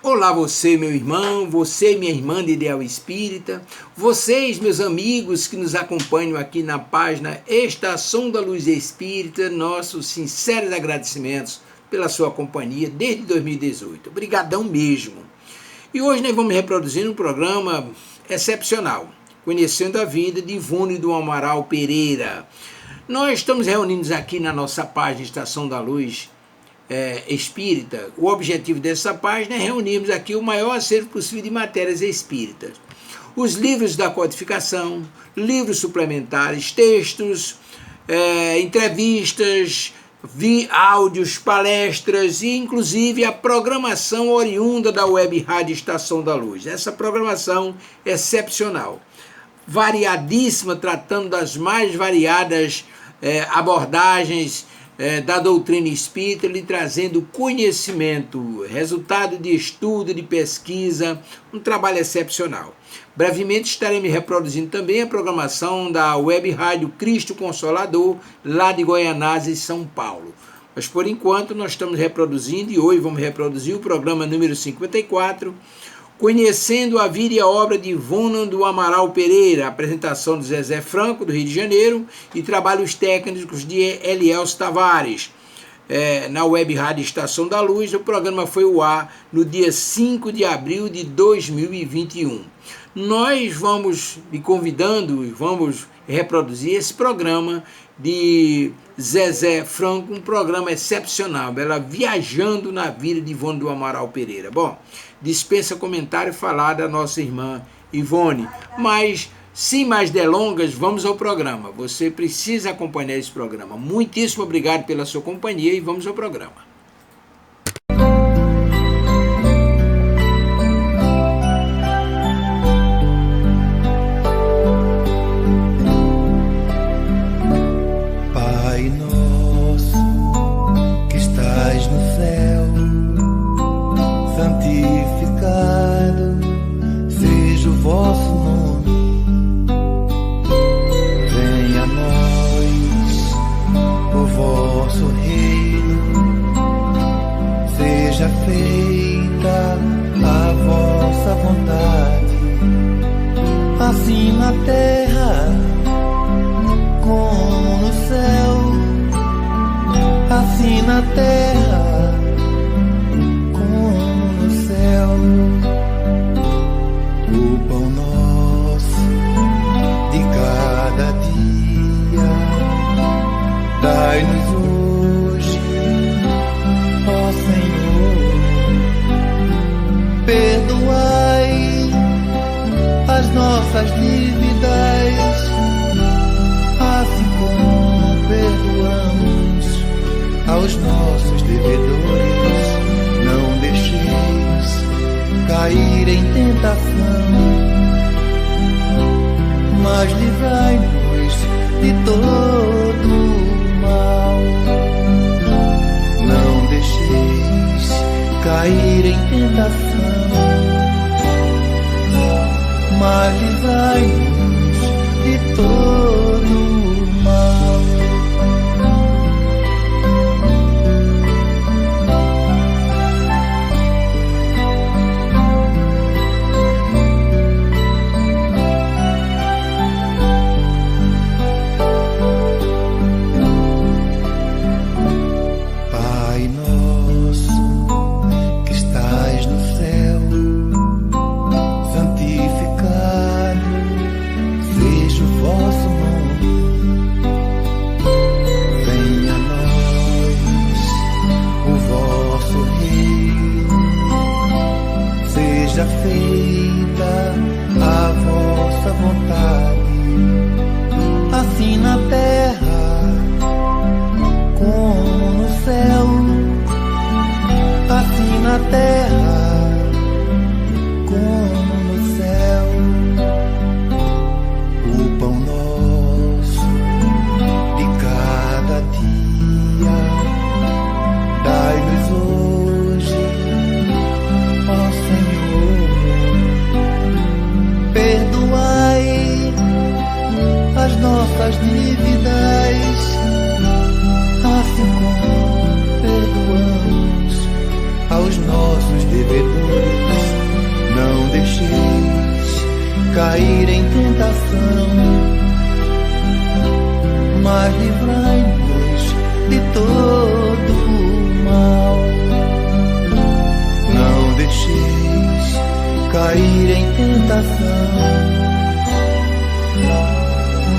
Olá você, meu irmão, você, minha irmã de Ideal Espírita, vocês, meus amigos que nos acompanham aqui na página Estação da Luz Espírita, nossos sinceros agradecimentos pela sua companhia desde 2018. Obrigadão mesmo. E hoje nós vamos reproduzir um programa excepcional, Conhecendo a Vida, de Ivone do Amaral Pereira. Nós estamos reunidos aqui na nossa página Estação da Luz Espírita. O objetivo dessa página é reunirmos aqui o maior acervo possível de matérias espíritas. Os livros da codificação, livros suplementares, textos, entrevistas, áudios, palestras e inclusive a programação oriunda da Web Rádio Estação da Luz. Essa programação excepcional, variadíssima, tratando das mais variadas abordagens da doutrina espírita, lhe trazendo conhecimento, resultado de estudo, de pesquisa, um trabalho excepcional. Brevemente estaremos reproduzindo também a programação da Web Rádio Cristo Consolador, lá de Goianésia, São Paulo. Mas por enquanto nós estamos reproduzindo, e hoje vamos reproduzir o programa número 54, Conhecendo a Vida e a Obra de Ivone do Amaral Pereira, apresentação de Zezé Franco, do Rio de Janeiro, e trabalhos técnicos de Elielso Tavares, na Web Rádio Estação da Luz. O programa foi ao ar no dia 5 de abril de 2021. Nós vamos lhe convidando e vamos reproduzir esse programa de Zezé Franco, um programa excepcional, ela viajando na vida de Ivone do Amaral Pereira. Bom, dispensa comentário falar da nossa irmã Ivone, mas sem mais delongas, vamos ao programa. Você precisa acompanhar esse programa. Muitíssimo obrigado pela sua companhia e vamos ao programa. Assim na terra como no céu, assim na terra como no céu. O pão nosso de cada dia dai-nos hoje, ó Senhor. Perdoai as nossas dívidas, assim como perdoamos aos nossos devedores. Não deixeis cair em tentação, mas livrai-nos de todo mal. Não deixeis cair em tentação, mas livrai-nos de todo mal. Pai nosso que estais no céu, santificado seja o vosso nome. Venha a nós o vosso reino, seja feita a vossa vontade, assim na terra como no céu, assim na terra como no céu. O pão nosso de cada dia dai-nos hoje, ó Senhor. Perdoai as nossas dívidas, assim como perdoamos aos nossos devedores. deixeis cair em tentação, mas livrai-nos de todo o mal. Não deixeis cair em tentação,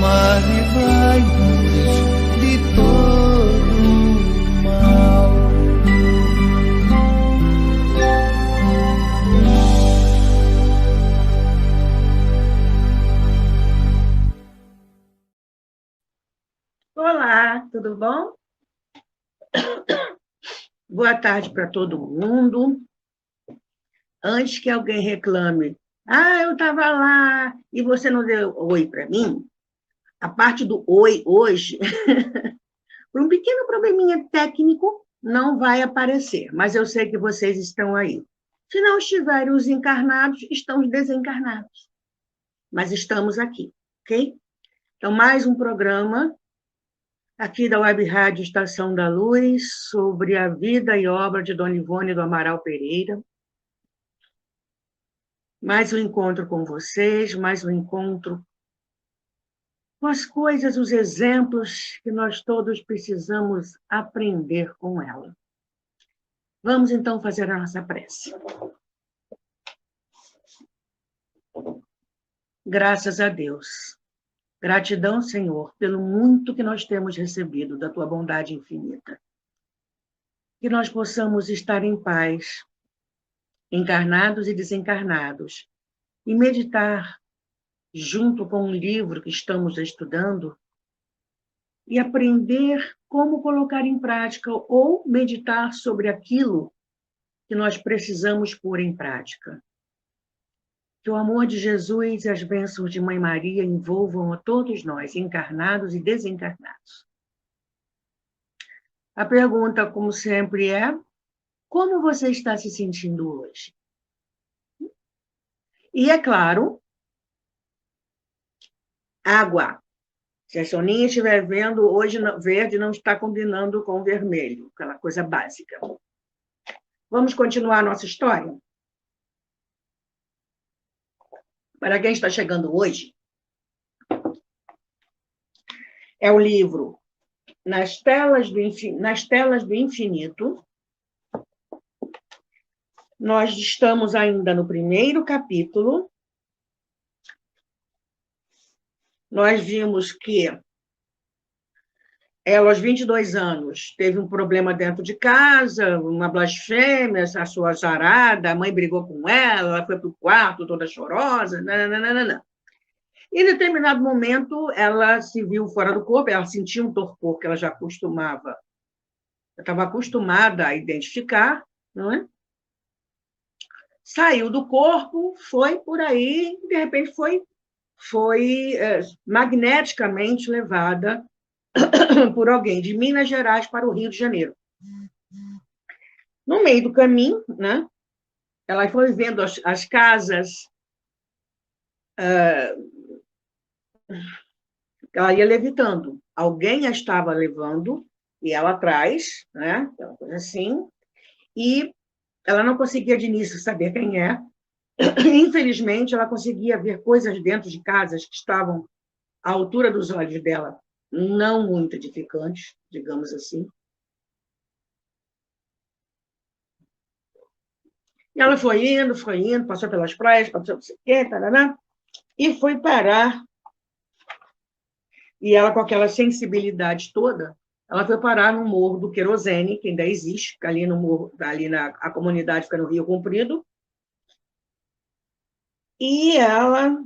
mas livrai-nos de todo o mal. Olá, tudo bom? Boa tarde para todo mundo. Antes que alguém reclame, eu estava lá e você não deu oi para mim, a parte do oi hoje, por um pequeno probleminha técnico, não vai aparecer, mas eu sei que vocês estão aí. Se não estiverem os encarnados, estão os desencarnados. Mas estamos aqui, ok? Então, mais um programa aqui da Web Rádio Estação da Luz, sobre a vida e obra de Dona Ivone do Amaral Pereira. Mais um encontro com vocês, mais um encontro com as coisas, os exemplos que nós todos precisamos aprender com ela. Vamos, então, fazer a nossa prece. Graças a Deus. Gratidão, Senhor, pelo muito que nós temos recebido da Tua bondade infinita. Que nós possamos estar em paz, encarnados e desencarnados, e meditar junto com o livro que estamos estudando e aprender como colocar em prática ou meditar sobre aquilo que nós precisamos pôr em prática. Que o amor de Jesus e as bênçãos de Mãe Maria envolvam a todos nós, encarnados e desencarnados. A pergunta, como sempre, é: como você está se sentindo hoje? E, é claro, água. Se a Soninha estiver vendo, hoje verde não está combinando com vermelho, aquela coisa básica. Vamos continuar a nossa história? Para quem está chegando hoje, é o livro Nas Telas do Infinito. Nós estamos ainda no primeiro capítulo. Nós vimos que ela, aos 22 anos, teve um problema dentro de casa, uma blasfêmia, a sua jarada, a mãe brigou com ela foi para o quarto toda chorosa, nananana. Em determinado momento, ela se viu fora do corpo, ela sentiu um torpor que ela já estava acostumada a identificar, não é? Saiu do corpo, foi por aí, de repente foi magneticamente levada por alguém de Minas Gerais para o Rio de Janeiro. No meio do caminho, né, ela foi vendo as casas, ela ia levitando. Alguém a estava levando, e ela atrás, né, uma coisa assim, e ela não conseguia de início saber quem é. Infelizmente, ela conseguia ver coisas dentro de casas que estavam à altura dos olhos dela, não muito edificantes, digamos assim. E ela foi indo, passou pelas praias, passou por quê, tarará, e foi parar. E ela, com aquela sensibilidade toda, ela foi parar no Morro do Querosene, que ainda existe, ali no morro, a comunidade fica no Rio Comprido. E ela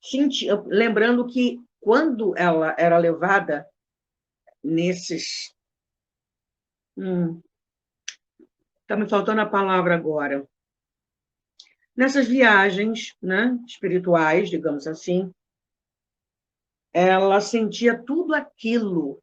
sentia, lembrando que quando ela era levada nesses... Está me faltando a palavra agora. Nessas viagens, né, espirituais, digamos assim, ela sentia tudo aquilo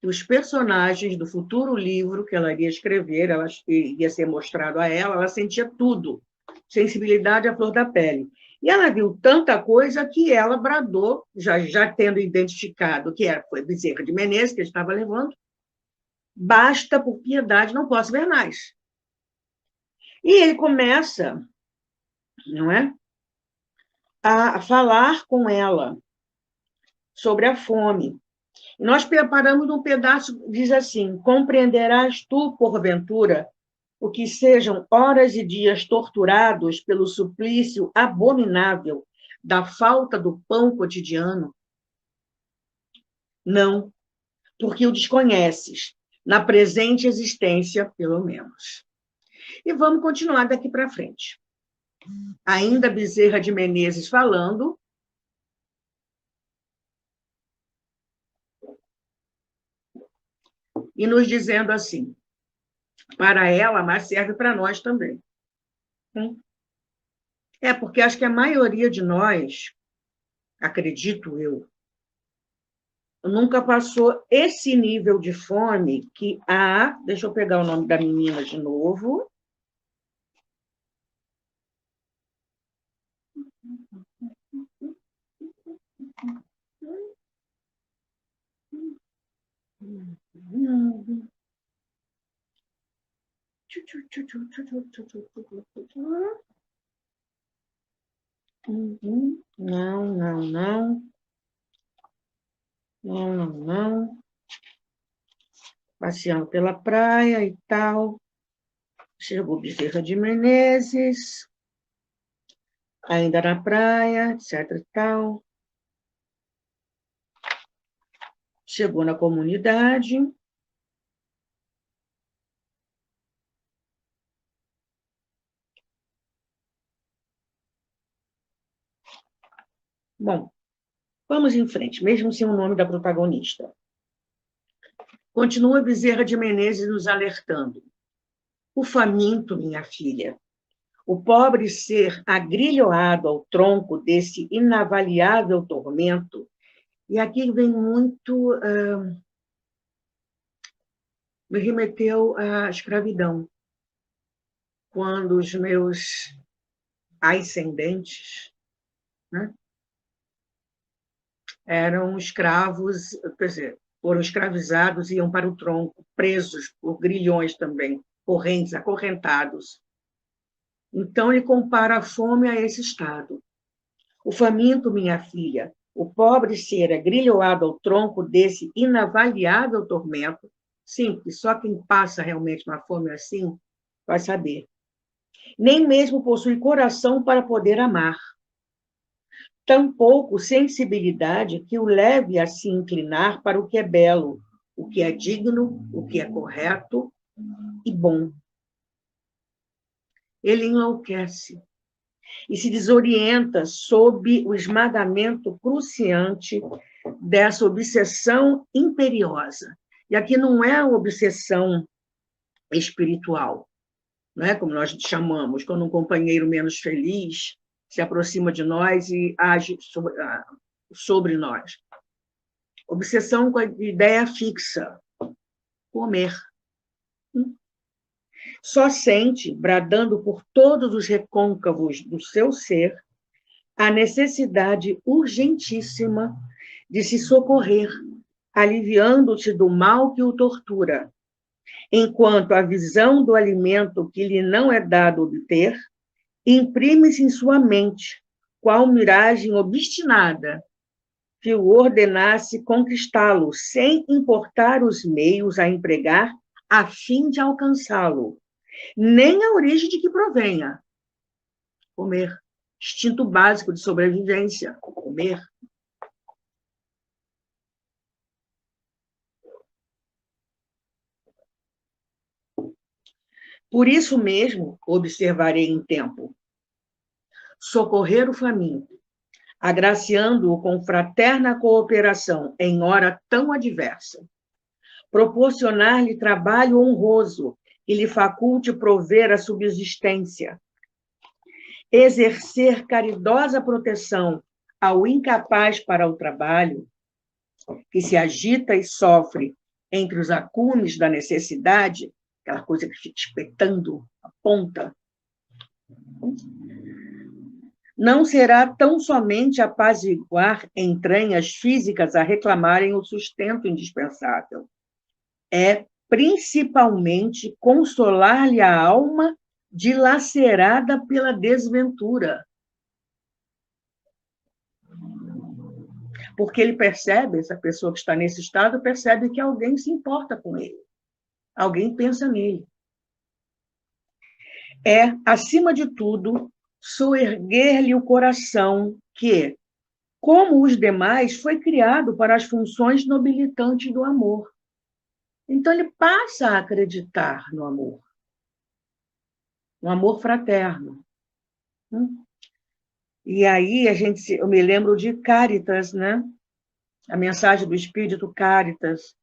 que os personagens do futuro livro que ela iria escrever, ia ser mostrado a ela sentia tudo. Sensibilidade à flor da pele. E ela viu tanta coisa que ela bradou, já tendo identificado que foi Bezerra de Menezes que ele estava levando, basta, por piedade, não posso ver mais. E ele começa não é? A falar com ela sobre a fome. Nós preparamos um pedaço, diz assim: compreenderás tu, porventura, o que sejam horas e dias torturados pelo suplício abominável da falta do pão cotidiano? Não, porque o desconheces, na presente existência, pelo menos. E vamos continuar daqui para frente. Ainda Bezerra de Menezes falando. E nos dizendo assim: para ela, mas serve para nós também. Porque acho que a maioria de nós, acredito eu, nunca passou esse nível de fome que a... Deixa eu pegar o nome da menina de novo. Não, não, não. Não, não, não. Passeando pela praia e tal. Chegou Bezerra de Menezes. Ainda na praia, etc e tal. Chegou na comunidade. Bom, vamos em frente, mesmo sem o nome da protagonista. Continua Bezerra de Menezes nos alertando. O faminto, minha filha, o pobre ser agrilhoado ao tronco desse inavaliável tormento, e aqui vem muito... me remeteu à escravidão, quando os meus ascendentes, né, eram escravos, quer dizer, foram escravizados e iam para o tronco, presos por grilhões também, correntes, acorrentados. Então, ele compara a fome a esse estado. O faminto, minha filha, o pobre ser agrilhoado ao tronco desse inavaliável tormento, sim, porque só quem passa realmente uma fome assim vai saber. Nem mesmo possui coração para poder amar. Tampouco sensibilidade que o leve a se inclinar para o que é belo, o que é digno, o que é correto e bom. Ele enlouquece e se desorienta sob o esmagamento cruciante dessa obsessão imperiosa. E aqui não é a obsessão espiritual, não é como nós chamamos, quando um companheiro menos feliz se aproxima de nós e age sobre nós. Obsessão com a ideia fixa, comer. Só sente, bradando por todos os recôncavos do seu ser, a necessidade urgentíssima de se socorrer, aliviando-se do mal que o tortura, enquanto a visão do alimento que lhe não é dado obter imprime-se em sua mente, qual miragem obstinada que o ordenasse conquistá-lo, sem importar os meios a empregar a fim de alcançá-lo, nem a origem de que provenha. Comer. Instinto básico de sobrevivência. Comer. Por isso mesmo, observarei em tempo, socorrer o faminto, agraciando-o com fraterna cooperação em hora tão adversa, proporcionar-lhe trabalho honroso que lhe faculte prover a subsistência, exercer caridosa proteção ao incapaz para o trabalho, que se agita e sofre entre os acumes da necessidade, aquela coisa que fica espetando a ponta, não será tão somente apaziguar entranhas físicas a reclamarem o sustento indispensável. É, principalmente, consolar-lhe a alma dilacerada pela desventura. Porque ele percebe, essa pessoa que está nesse estado, percebe que alguém se importa com ele. Alguém pensa nele. É, acima de tudo, soerguer-lhe o coração que, como os demais, foi criado para as funções nobilitantes do amor. Então, ele passa a acreditar no amor fraterno. E aí, eu me lembro de Cáritas, né? A mensagem do Espírito Cáritas.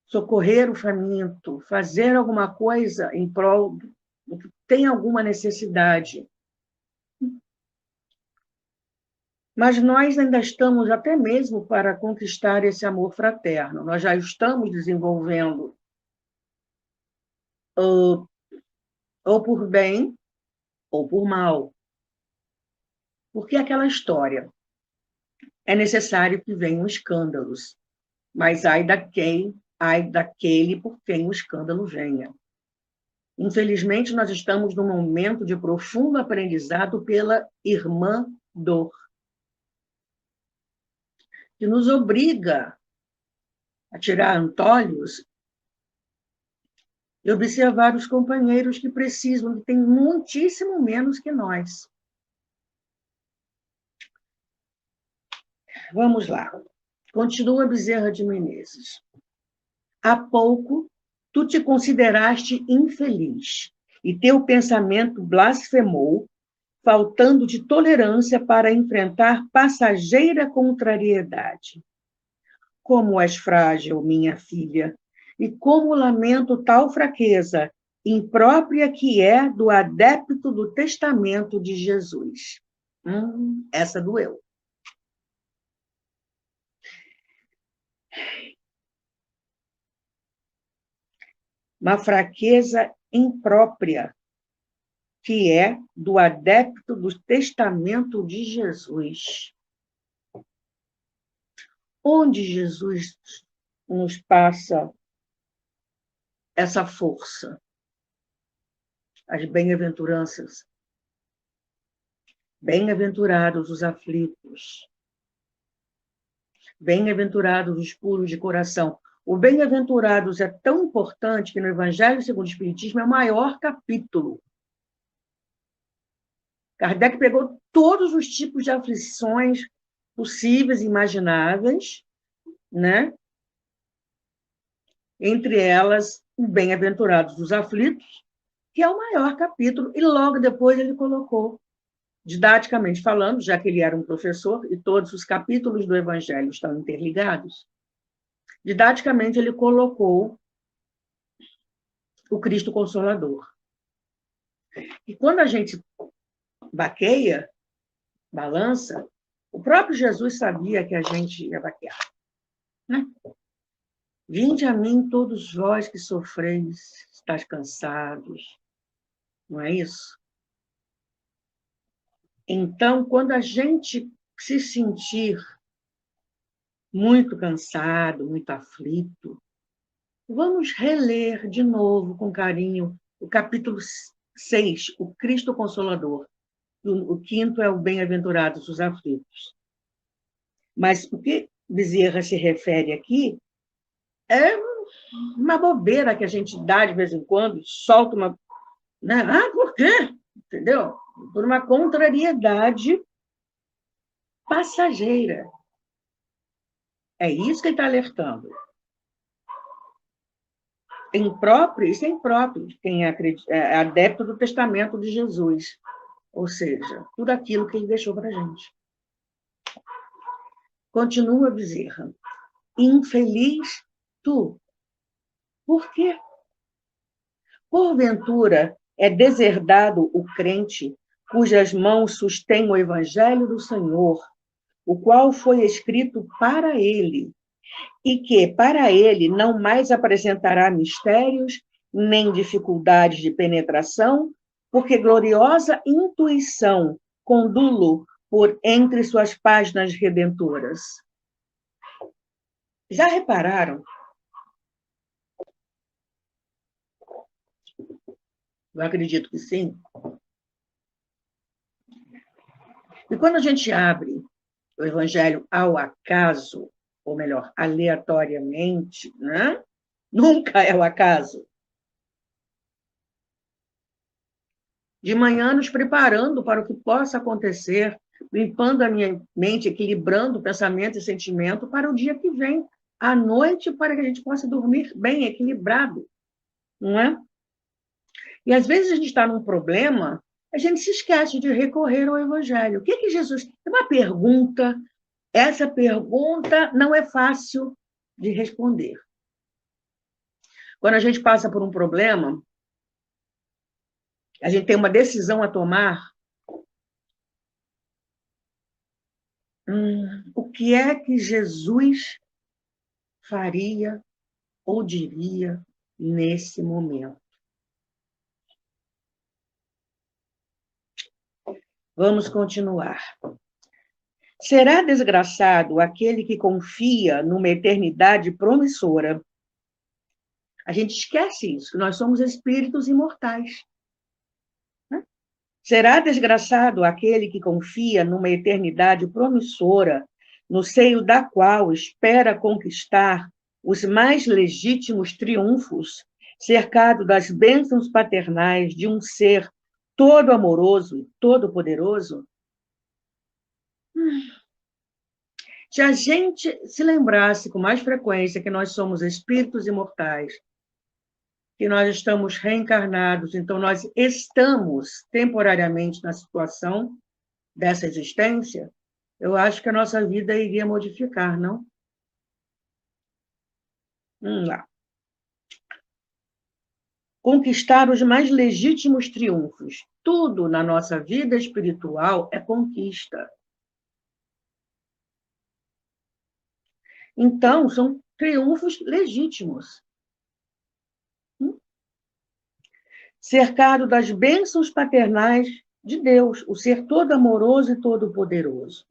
Socorrer o faminto, fazer alguma coisa em prol do que tem alguma necessidade. Mas nós ainda estamos, até mesmo para conquistar esse amor fraterno, nós já estamos desenvolvendo ou por bem ou por mal. Porque aquela história, é necessário que venham escândalos, mas ai daquele por quem o escândalo venha. Infelizmente, nós estamos num momento de profundo aprendizado pela irmã dor, que nos obriga a tirar antolhos e observar os companheiros que precisam, que têm muitíssimo menos que nós. Vamos lá. Continua Bezerra de Menezes. Há pouco, tu te consideraste infeliz, e teu pensamento blasfemou, faltando de tolerância para enfrentar passageira contrariedade. Como és frágil, minha filha, e como lamento tal fraqueza, imprópria que é do adepto do testamento de Jesus. Essa doeu. Uma fraqueza imprópria, que é do adepto do testamento de Jesus. Onde Jesus nos passa essa força? As bem-aventuranças. Bem-aventurados os aflitos. Bem-aventurados os puros de coração. O bem-aventurados é tão importante que no Evangelho segundo o Espiritismo é o maior capítulo. Kardec pegou todos os tipos de aflições possíveis e imagináveis, né? Entre elas, o Bem-aventurados os aflitos, que é o maior capítulo, e logo depois ele colocou, didaticamente falando, já que ele era um professor, e todos os capítulos do Evangelho estão interligados, didaticamente ele colocou o Cristo Consolador. E quando a gente baqueia, balança, o próprio Jesus sabia que a gente ia baquear. Né? Vinde a mim todos vós que sofreis, estáis cansados. Não é isso? Então, quando a gente se sentir muito cansado, muito aflito, vamos reler de novo, com carinho, o capítulo 6, o Cristo Consolador. O quinto é o Bem-aventurados os aflitos. Mas o que Bezerra se refere aqui é uma bobeira que a gente dá de vez em quando, solta uma... Né? Por quê? Entendeu? Por uma contrariedade passageira. É isso que ele está alertando. Impróprio, isso é impróprio de quem é adepto do testamento de Jesus. Ou seja, tudo aquilo que ele deixou para a gente. Continua Bezerra. Infeliz tu. Por quê? Porventura é deserdado o crente cujas mãos sustêm o evangelho do Senhor, o qual foi escrito para ele, e que para ele não mais apresentará mistérios, nem dificuldades de penetração, porque gloriosa intuição condulo por entre suas páginas redentoras. Já repararam? Eu acredito que sim. E quando a gente abre o Evangelho ao acaso, ou melhor, aleatoriamente, né? Nunca é o acaso. De manhã, nos preparando para o que possa acontecer, limpando a minha mente, equilibrando pensamento e sentimento para o dia que vem, à noite, para que a gente possa dormir bem, equilibrado, não é? E às vezes a gente está num problema, a gente se esquece de recorrer ao Evangelho. O que que Jesus... É uma pergunta, essa pergunta não é fácil de responder. Quando a gente passa por um problema, a gente tem uma decisão a tomar. O que é que Jesus faria ou diria nesse momento? Vamos continuar. Será desgraçado aquele que confia numa eternidade promissora. A gente esquece isso, que nós somos espíritos imortais. Será desgraçado aquele que confia numa eternidade promissora, no seio da qual espera conquistar os mais legítimos triunfos, cercado das bênçãos paternais de um ser todo amoroso e todo poderoso? Se a gente se lembrasse com mais frequência que nós somos espíritos imortais, que nós estamos reencarnados, então nós estamos temporariamente na situação dessa existência, eu acho que a nossa vida iria modificar, não? Vamos lá. Conquistar os mais legítimos triunfos. Tudo na nossa vida espiritual é conquista. Então, são triunfos legítimos. Cercado das bênçãos paternais de Deus, o ser todo amoroso e todo poderoso.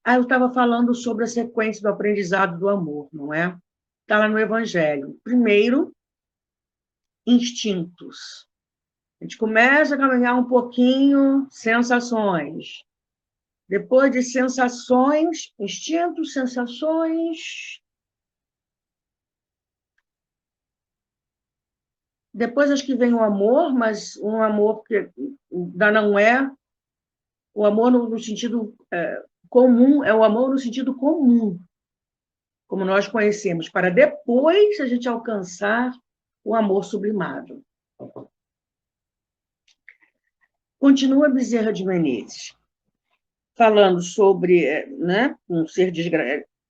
Eu estava falando sobre a sequência do aprendizado do amor, não é? Está lá no Evangelho. Primeiro, instintos. A gente começa a caminhar um pouquinho, sensações. Depois de sensações, instintos, sensações. Depois acho que vem o amor, mas um amor que ainda não é o amor no sentido comum, é o amor no sentido comum, como nós conhecemos, para depois a gente alcançar o amor sublimado. Continua Bezerra de Menezes, falando sobre um ser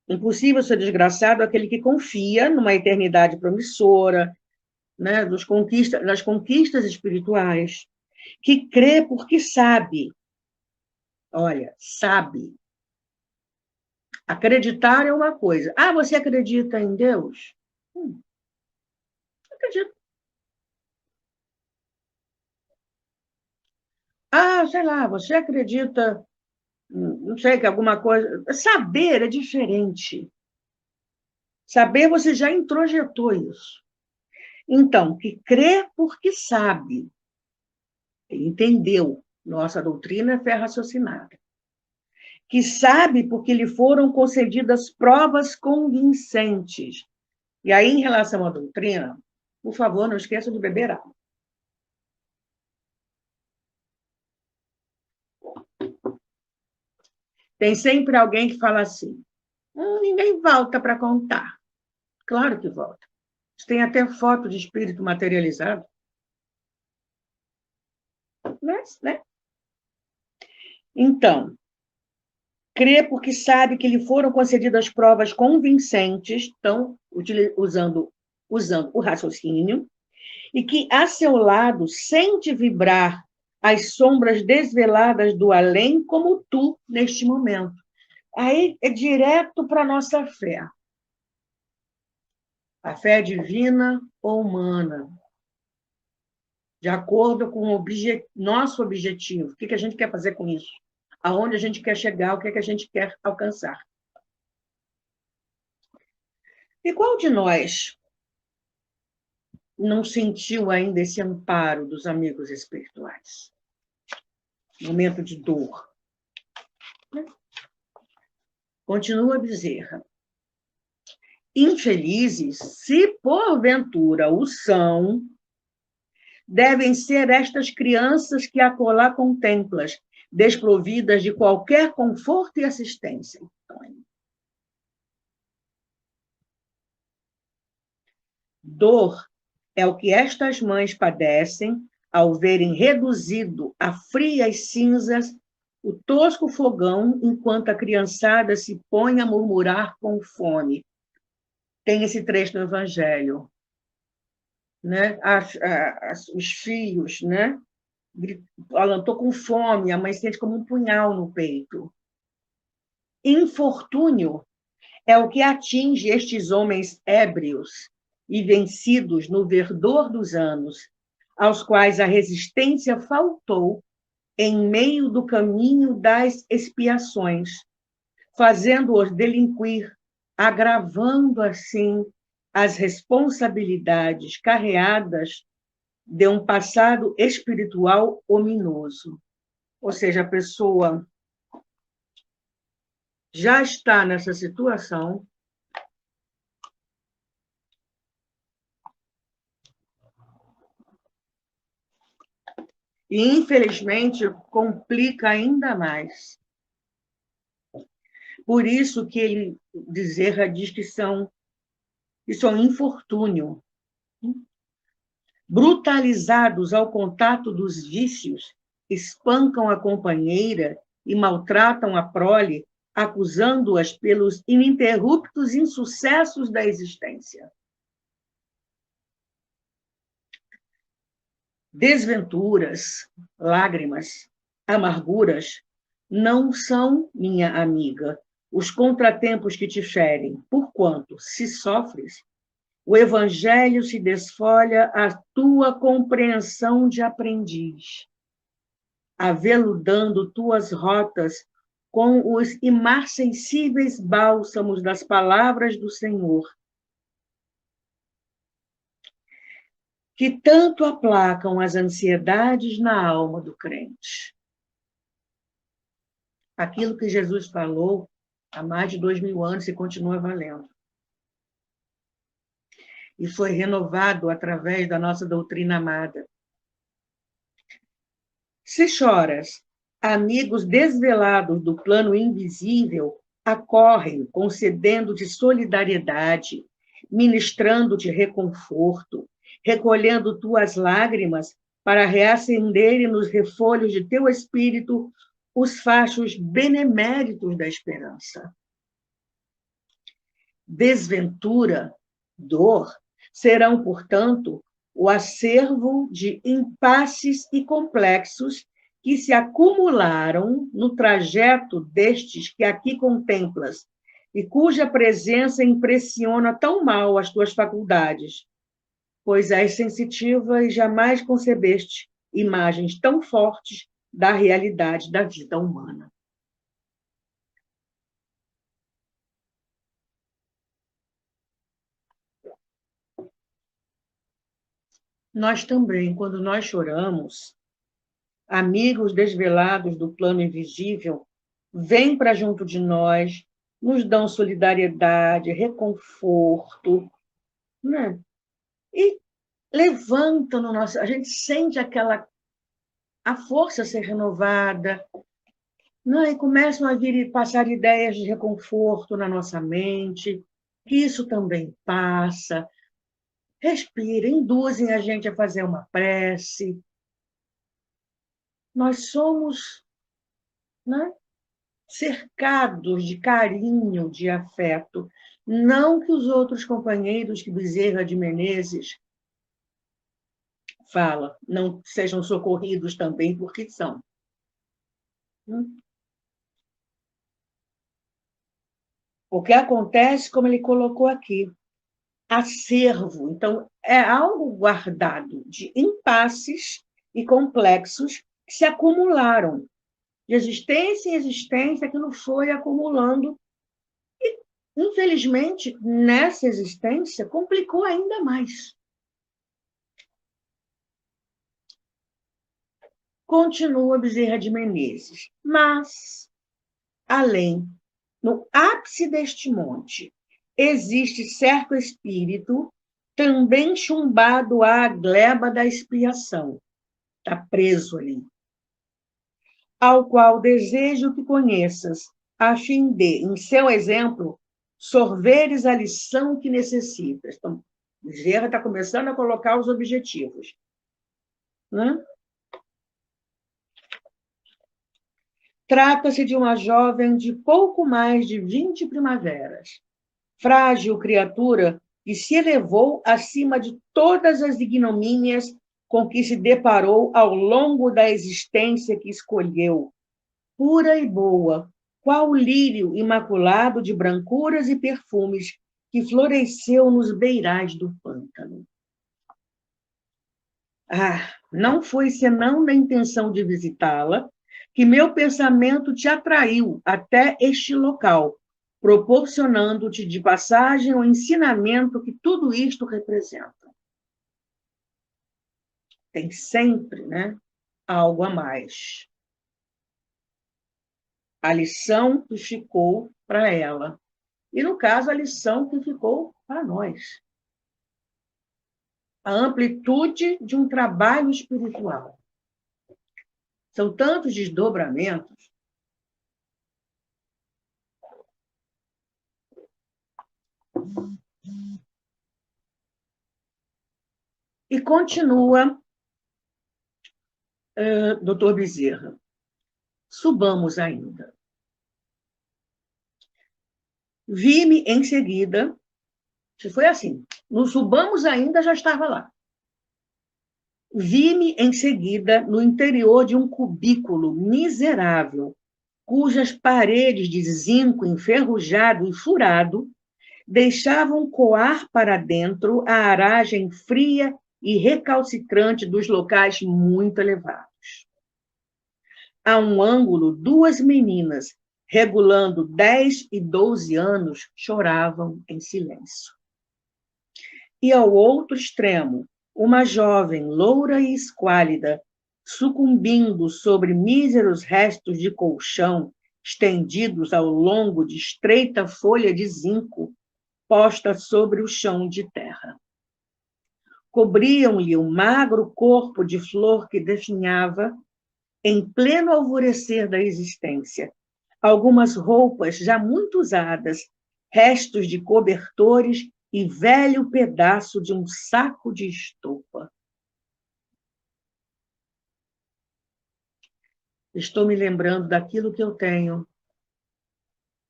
impossível ser desgraçado aquele que confia numa eternidade promissora, né, nas conquistas espirituais, que crê porque sabe. Olha, sabe. Acreditar é uma coisa. Você acredita em Deus? Acredito. Sei lá, você acredita, não sei, que alguma coisa... Saber é diferente. Saber, você já introjetou isso. Então, que crê porque sabe. Entendeu. Nossa doutrina é fé raciocinada. Que sabe porque lhe foram concedidas provas convincentes. E aí, em relação à doutrina, por favor, não esqueça de beber água. Tem sempre alguém que fala assim, ninguém volta para contar. Claro que volta. Tem até foto de espírito materializado. Mas, né? Então, crê porque sabe que lhe foram concedidas provas convincentes, então, usando o raciocínio, e que, a seu lado, sente vibrar as sombras desveladas do além como tu, neste momento. Aí é direto para a nossa fé. A fé divina ou humana, de acordo com o nosso objetivo. O que a gente quer fazer com isso? Aonde a gente quer chegar, o que a gente quer alcançar. E qual de nós não sentiu ainda esse amparo dos amigos espirituais. Momento de dor. Continua Bezerra. Infelizes, se porventura o são, devem ser estas crianças que acolá contemplas, desprovidas de qualquer conforto e assistência. Dor é o que estas mães padecem ao verem reduzido a frias cinzas o tosco fogão, enquanto a criançada se põe a murmurar com fome. Tem esse trecho do Evangelho. Né? Os filhos, né? Ela estou com fome, a mãe sente como um punhal no peito. Infortúnio é o que atinge estes homens ébrios e vencidos no verdor dos anos, aos quais a resistência faltou em meio do caminho das expiações, fazendo-os delinquir, agravando assim as responsabilidades carreadas de um passado espiritual ominoso. Ou seja, a pessoa já está nessa situação e, infelizmente, complica ainda mais. Por isso que Bezerra diz que isso é um infortúnio. Brutalizados ao contato dos vícios, espancam a companheira e maltratam a prole, acusando-as pelos ininterruptos insucessos da existência. Desventuras, lágrimas, amarguras não são, minha amiga, os contratempos que te ferem, porquanto, se sofres, o Evangelho se desfolha a tua compreensão de aprendiz, aveludando tuas rotas com os imarcessíveis bálsamos das palavras do Senhor, que tanto aplacam as ansiedades na alma do crente. Aquilo que Jesus falou há mais de 2000 anos e continua valendo. E foi renovado através da nossa doutrina amada. Se choras, amigos desvelados do plano invisível acorrem, concedendo-te solidariedade, ministrando-te reconforto, recolhendo tuas lágrimas para reacenderem nos refolhos de teu espírito os fachos beneméritos da esperança. Desventura, dor, serão, portanto, o acervo de impasses e complexos que se acumularam no trajeto destes que aqui contemplas e cuja presença impressiona tão mal as tuas faculdades, pois és sensitiva e jamais concebeste imagens tão fortes da realidade da vida humana. Nós também, quando nós choramos, amigos desvelados do plano invisível vêm para junto de nós, nos dão solidariedade, reconforto, né? E levantam no nosso... A gente sente a força ser renovada, né? E começam a vir e passar ideias de reconforto na nossa mente, que isso também passa. Respira, induzem a gente a fazer uma prece. Nós somos, né, cercados de carinho, de afeto. Não que os outros companheiros que Bezerra de Menezes fala não sejam socorridos também, porque são. O que acontece, como ele colocou aqui, acervo. Então, é algo guardado de impasses e complexos que se acumularam. De existência em existência, aquilo foi acumulando. E, infelizmente, nessa existência, complicou ainda mais. Continua Bezerra de Menezes. Mas, além, no ápice deste monte, existe certo espírito também chumbado à gleba da expiação. Está preso ali. Ao qual desejo que conheças, a fim de, em seu exemplo, sorveres a lição que necessitas. Então, Bezerra está começando a colocar os objetivos. Né? Trata-se de uma jovem de pouco mais de 20 primaveras, frágil criatura que se elevou acima de todas as ignomínias com que se deparou ao longo da existência que escolheu, pura e boa, qual o lírio imaculado de brancuras e perfumes que floresceu nos beirais do pântano. Não foi senão na intenção de visitá-la que meu pensamento te atraiu até este local, proporcionando-te de passagem o ensinamento que tudo isto representa. Tem sempre, né, algo a mais. A lição que ficou para ela. E, no caso, a lição que ficou para nós. A amplitude de um trabalho espiritual. São tantos desdobramentos. E continua, Dr. Bezerra. Subamos ainda. Vi-me em seguida, se foi assim, no subamos ainda já estava lá. Vi-me em seguida no interior de um cubículo miserável, cujas paredes de zinco enferrujado e furado deixavam coar para dentro a aragem fria e recalcitrante dos locais muito elevados. A um ângulo, 2 meninas, regulando 10 e 12 anos, choravam em silêncio. E ao outro extremo, uma jovem, loura e esquálida, sucumbindo sobre míseros restos de colchão, estendidos ao longo de estreita folha de zinco, posta sobre o chão de terra. Cobriam-lhe o magro corpo de flor que definhava, em pleno alvorecer da existência, algumas roupas já muito usadas, restos de cobertores e velho pedaço de um saco de estopa. Estou me lembrando daquilo que eu tenho.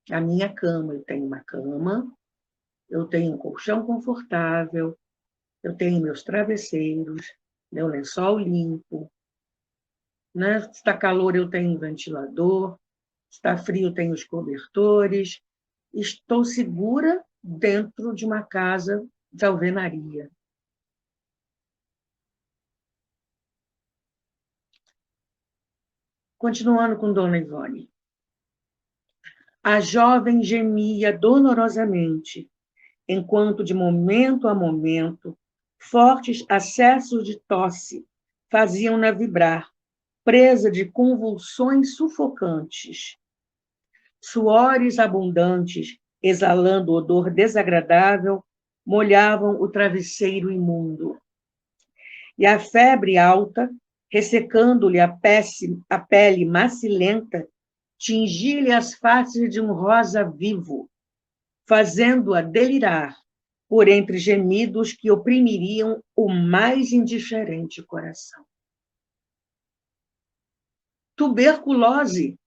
A minha cama, eu tenho uma cama, eu tenho um colchão confortável, eu tenho meus travesseiros, meu lençol limpo, né? Se está calor, eu tenho um ventilador, se está frio, eu tenho os cobertores. Estou segura dentro de uma casa de alvenaria. Continuando com Dona Ivone. A jovem gemia dolorosamente, enquanto de momento a momento, fortes acessos de tosse faziam-na vibrar, presa de convulsões sufocantes. Suores abundantes, exalando odor desagradável, molhavam o travesseiro imundo. E a febre alta, ressecando-lhe a pele macilenta, tingia-lhe as faces de um rosa vivo, fazendo-a delirar por entre gemidos que oprimiriam o mais indiferente coração. Tuberculose!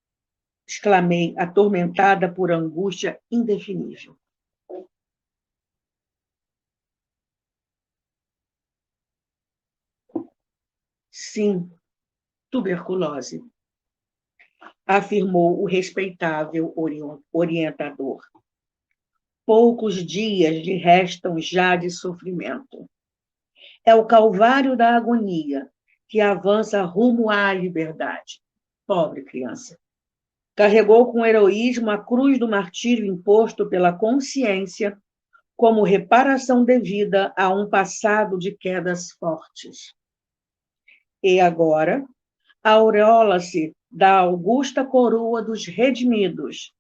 Exclamei, atormentada por angústia indefinível. Sim, tuberculose, afirmou o respeitável orientador. Poucos dias lhe restam já de sofrimento. É o calvário da agonia que avança rumo à liberdade. Pobre criança. Carregou com heroísmo a cruz do martírio imposto pela consciência como reparação devida a um passado de quedas fortes. E agora, aureola-se da augusta coroa dos redimidos,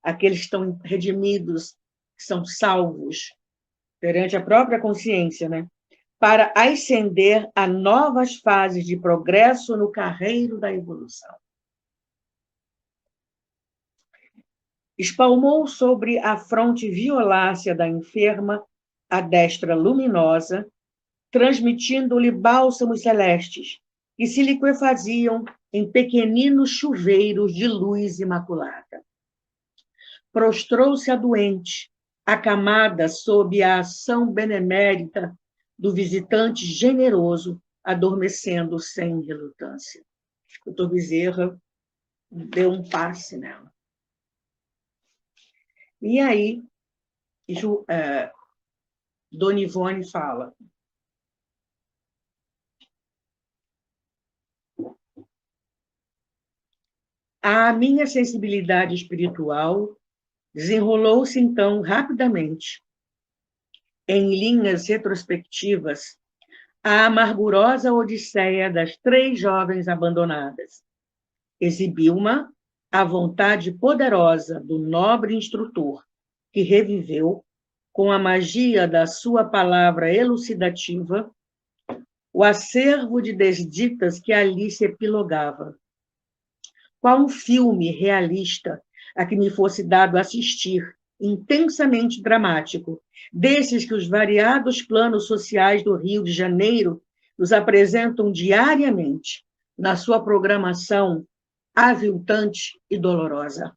aqueles que estão redimidos, que são salvos perante a própria consciência, né? Para ascender a novas fases de progresso no carreiro da evolução. Espalmou sobre a fronte violácea da enferma a destra luminosa, transmitindo-lhe bálsamos celestes, que se liquefaziam em pequeninos chuveiros de luz imaculada. Prostrou-se a doente, acamada sob a ação benemérita do visitante generoso, adormecendo sem relutância. O doutor Bezerra deu um passe nela. E aí, Dona Ivone fala: a minha sensibilidade espiritual desenrolou-se, então, rapidamente, em linhas retrospectivas, a amargurosa odisseia das 3 jovens abandonadas. Exibiu-me a vontade poderosa do nobre instrutor, que reviveu, com a magia da sua palavra elucidativa, o acervo de desditas que ali se epilogava. Qual um filme realista a que me fosse dado assistir, intensamente dramático, desses que os variados planos sociais do Rio de Janeiro nos apresentam diariamente na sua programação aviltante e dolorosa.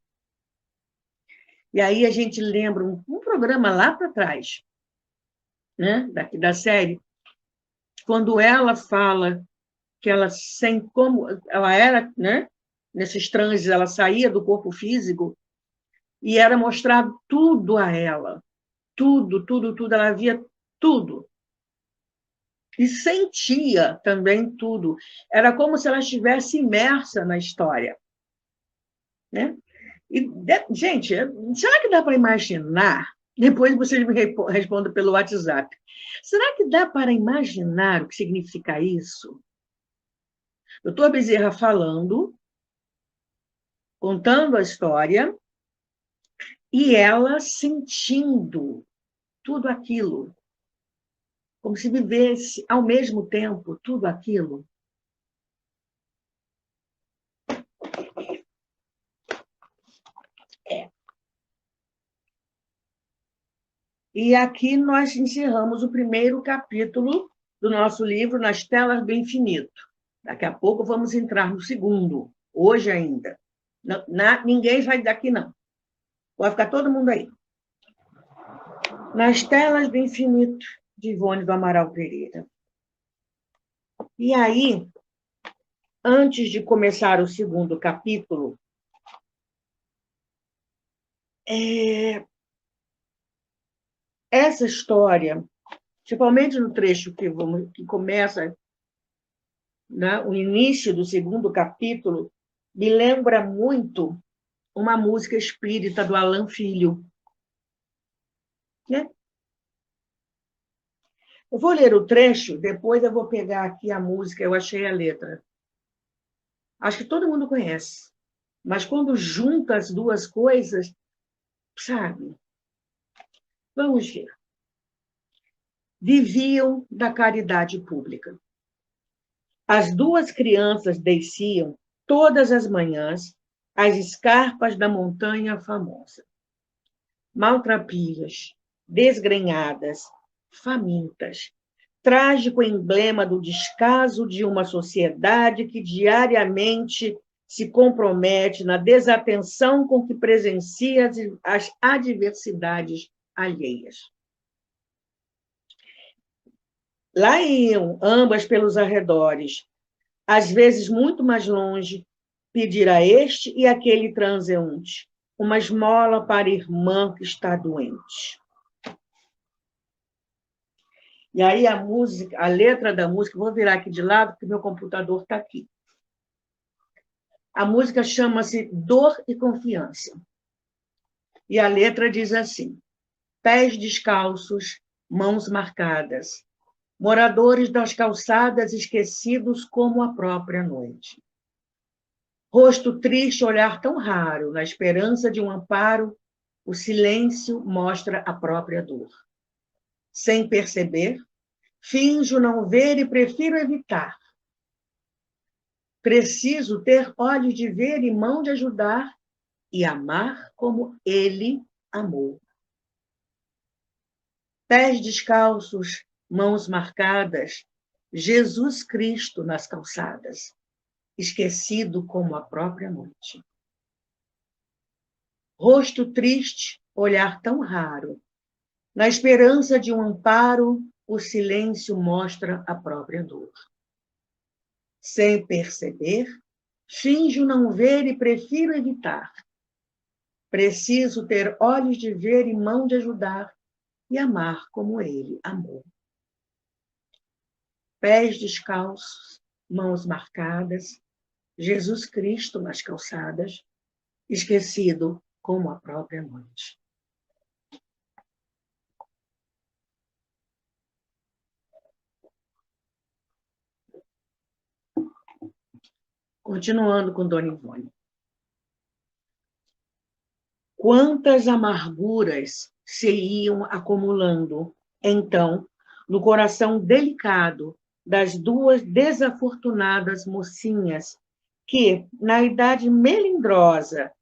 E aí a gente lembra um programa lá para trás, né, da série, quando ela fala que ela, sem como ela era, né, nesses transes, ela saía do corpo físico e era mostrado tudo a ela. Tudo, ela via tudo. E sentia também tudo. Era como se ela estivesse imersa na história. Né? E, gente, será que dá para imaginar? Depois vocês me respondam pelo WhatsApp. Será que dá para imaginar o que significa isso? Doutor Bezerra falando, contando a história, e ela sentindo tudo aquilo, como se vivesse ao mesmo tempo tudo aquilo. E aqui nós encerramos o primeiro capítulo do nosso livro, Nas Telas do Infinito. Daqui a pouco vamos entrar no segundo, hoje ainda. Ninguém sai daqui, não. Vai ficar todo mundo aí. Nas Telas do Infinito, de Ivone do Amaral Pereira. E aí, antes de começar o segundo capítulo, essa história, principalmente no trecho que começa, né, o início do segundo capítulo, me lembra muito uma música espírita do Alan Filho. Né? Eu vou ler o trecho, depois eu vou pegar aqui a música, eu achei a letra. Acho que todo mundo conhece, mas quando junta as duas coisas, sabe? Vamos ver. Viviam da caridade pública. As 2 crianças desciam todas as manhãs as escarpas da montanha famosa. Maltrapilhas, desgrenhadas, famintas, trágico emblema do descaso de uma sociedade que diariamente se compromete na desatenção com que presencia as adversidades alheias. Lá iam ambas pelos arredores, às vezes muito mais longe, pedir a este e aquele transeunte uma esmola para a irmã que está doente. E aí a música, a letra da música, vou virar aqui de lado, porque meu computador está aqui. A música chama-se Dor e Confiança. E a letra diz assim: pés descalços, mãos marcadas, moradores das calçadas esquecidos como a própria noite. Rosto triste, olhar tão raro, na esperança de um amparo, o silêncio mostra a própria dor. Sem perceber, finjo não ver e prefiro evitar. Preciso ter olhos de ver e mão de ajudar e amar como ele amou. Pés descalços, mãos marcadas, Jesus Cristo nas calçadas, esquecido como a própria noite. Rosto triste, olhar tão raro, na esperança de um amparo, o silêncio mostra a própria dor. Sem perceber, finjo não ver e prefiro evitar. Preciso ter olhos de ver e mão de ajudar e amar como ele amou. Pés descalços, mãos marcadas, Jesus Cristo nas calçadas, esquecido como a própria noite. Continuando com Dona Ivone. Quantas amarguras se iam acumulando, então, no coração delicado das duas desafortunadas mocinhas que, na idade melindrosa,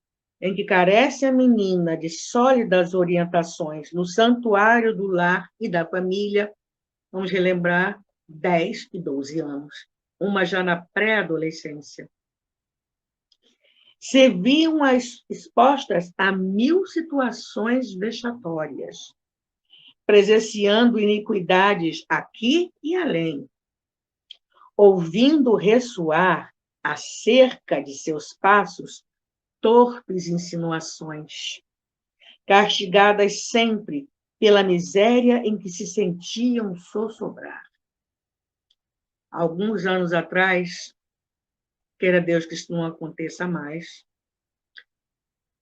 em que carece a menina de sólidas orientações no santuário do lar e da família, vamos relembrar, 10 e 12 anos, uma já na pré-adolescência, se viam expostas a 1000 situações vexatórias, presenciando iniquidades aqui e além, ouvindo ressoar acerca de seus passos torpes insinuações, castigadas sempre pela miséria em que se sentiam sossobrar. Alguns anos atrás, queira Deus que isso não aconteça mais,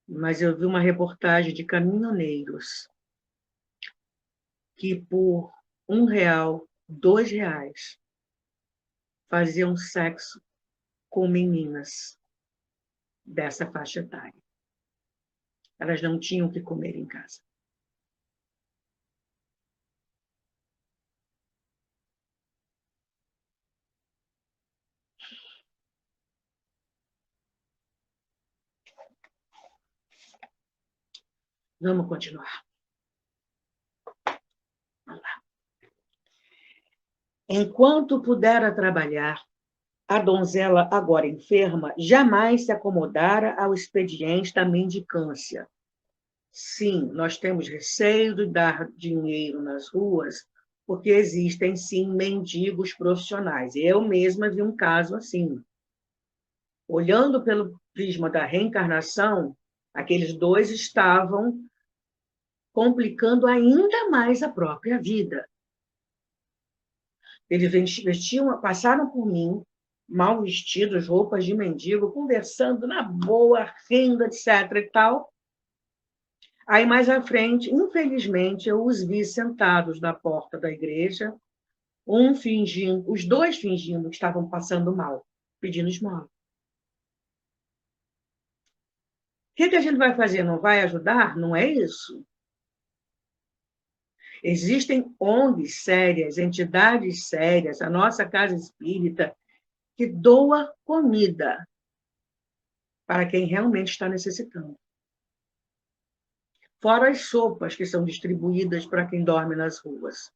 mas eu vi uma reportagem de caminhoneiros que por R$1, R$2, faziam sexo com meninas dessa faixa etária. Elas não tinham o que comer em casa. Vamos continuar. Vamos lá. Enquanto pudera trabalhar, a donzela, agora enferma, jamais se acomodara ao expediente da mendicância. Sim, nós temos receio de dar dinheiro nas ruas, porque existem, sim, mendigos profissionais. Eu mesma vi um caso assim. Olhando pelo prisma da reencarnação, aqueles dois estavam complicando ainda mais a própria vida. Eles passaram por mim, mal vestidos, roupas de mendigo, conversando na boa, rindo, etc. e tal. Aí, mais à frente, infelizmente, eu os vi sentados na porta da igreja, os dois fingindo que estavam passando mal, pedindo esmola. O que a gente vai fazer? Não vai ajudar? Não é isso. Existem ONGs sérias, entidades sérias, a nossa Casa Espírita, que doa comida para quem realmente está necessitando. Fora as sopas que são distribuídas para quem dorme nas ruas.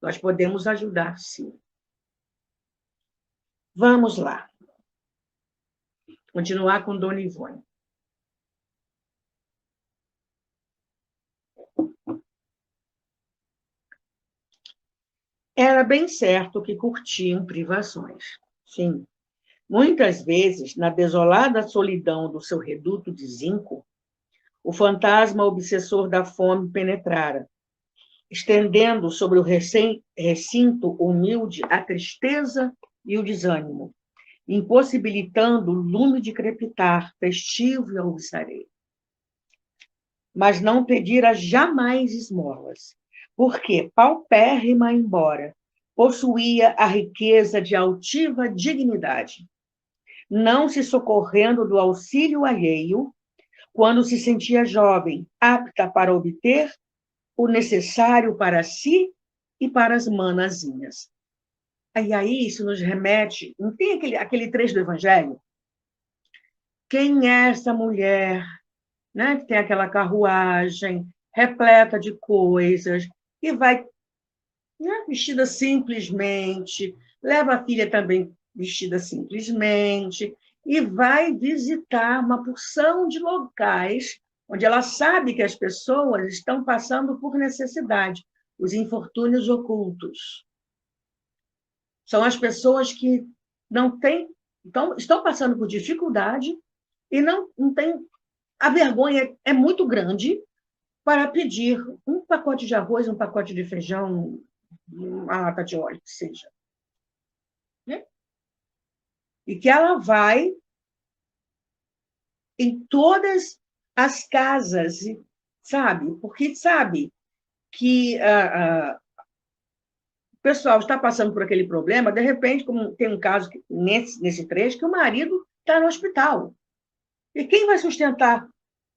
Nós podemos ajudar, sim. Vamos lá. Continuar com Dona Ivone. Era bem certo que curtiam privações. Sim. Muitas vezes, na desolada solidão do seu reduto de zinco, o fantasma obsessor da fome penetrara, estendendo sobre o recinto humilde a tristeza e o desânimo, impossibilitando o lume de crepitar, festivo e alvissareiro. Mas não pedira jamais esmolas, porque, paupérrima embora, possuía a riqueza de altiva dignidade. não se socorrendo do auxílio alheio, quando se sentia jovem, apta para obter o necessário para si e para as manazinhas. E aí isso nos remete, não tem aquele trecho do Evangelho? Quem é essa mulher, né, que tem aquela carruagem repleta de coisas, e vai, né, vestida simplesmente, leva a filha também vestida simplesmente, e vai visitar uma porção de locais onde ela sabe que as pessoas estão passando por necessidade, os infortúnios ocultos. São as pessoas que não têm, estão passando por dificuldade e não têm, a vergonha é muito grande para pedir um pacote de arroz, um pacote de feijão, uma lata de óleo, que seja. Né? E que ela vai em todas as casas, sabe? Porque sabe que o pessoal está passando por aquele problema, de repente, como tem um caso nesse trecho, que o marido está no hospital. E quem vai sustentar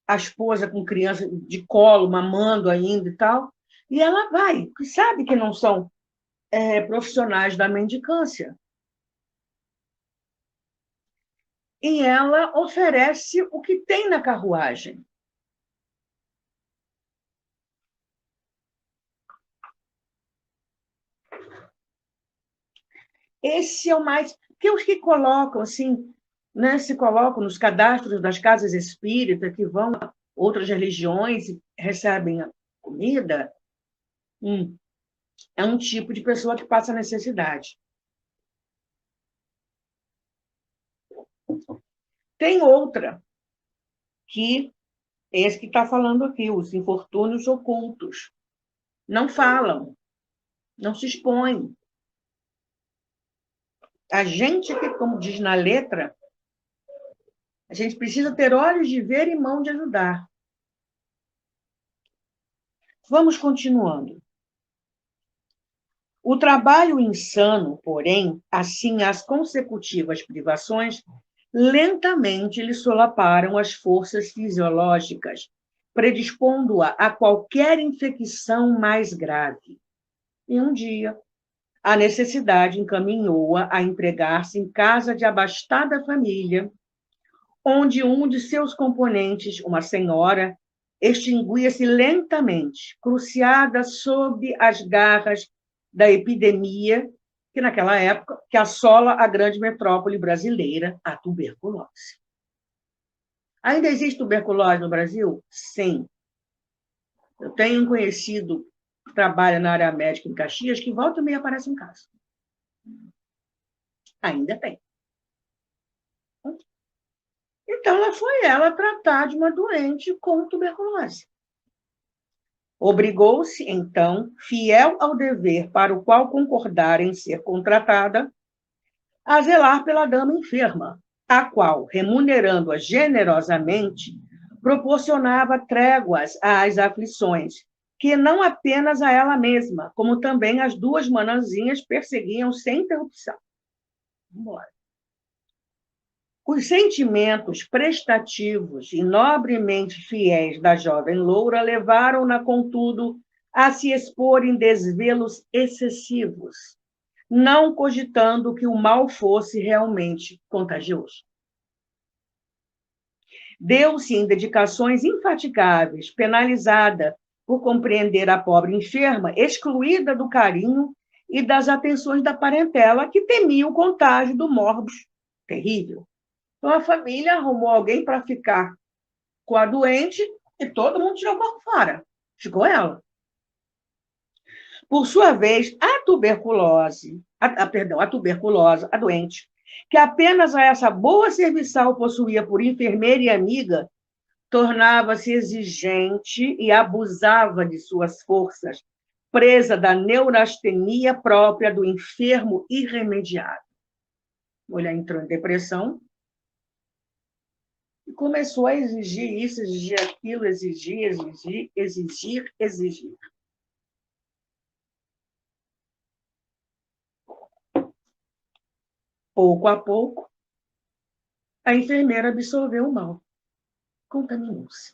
a esposa com criança de colo, mamando ainda e tal? E ela vai, porque sabe que não são profissionais da mendicância. E ela oferece o que tem na carruagem. Esse é o mais... Porque os que colocam, assim, né, se colocam nos cadastros das casas espíritas, que vão a outras religiões e recebem a comida, é um tipo de pessoa que passa necessidade. Tem outra, que esse que está falando aqui, os infortúnios ocultos. Não falam, não se expõem. A gente que, como diz na letra, a gente precisa ter olhos de ver e mão de ajudar. Vamos continuando. O trabalho insano, porém, assim as consecutivas privações, lentamente lhe solaparam as forças fisiológicas, predispondo-a a qualquer infecção mais grave. E um dia, a necessidade encaminhou-a a empregar-se em casa de abastada família, onde um de seus componentes, uma senhora, extinguia-se lentamente, cruciada sob as garras da epidemia que, naquela época, que assola a grande metrópole brasileira, a tuberculose. Ainda existe tuberculose no Brasil? Sim. Eu tenho um conhecido que trabalha na área médica em Caxias, que volta e meia aparece em casa. Ainda tem. Então, lá foi ela tratar de uma doente com tuberculose. Obrigou-se, então, fiel ao dever para o qual concordara em ser contratada, a zelar pela dama enferma, a qual, remunerando-a generosamente, proporcionava tréguas às aflições, que não apenas a ela mesma, como também as duas manazinhas perseguiam sem interrupção. Vamos Os sentimentos prestativos e nobremente fiéis da jovem loura levaram-na, contudo, a se expor em desvelos excessivos, não cogitando que o mal fosse realmente contagioso. Deu-se em dedicações infatigáveis, penalizada por compreender a pobre enferma, excluída do carinho e das atenções da parentela, que temia o contágio do morbus terrível. Então, a família arrumou alguém para ficar com a doente e todo mundo tirou por fora. Ficou ela. Por sua vez, a tuberculose, a doente, que apenas a essa boa serviçal possuía por enfermeira e amiga, tornava-se exigente e abusava de suas forças, presa da neurastenia própria do enfermo irremediável. A mulher entrou em depressão e começou a exigir isso, exigir aquilo, exigir. Pouco a pouco, a enfermeira absorveu o mal. Contaminou-se.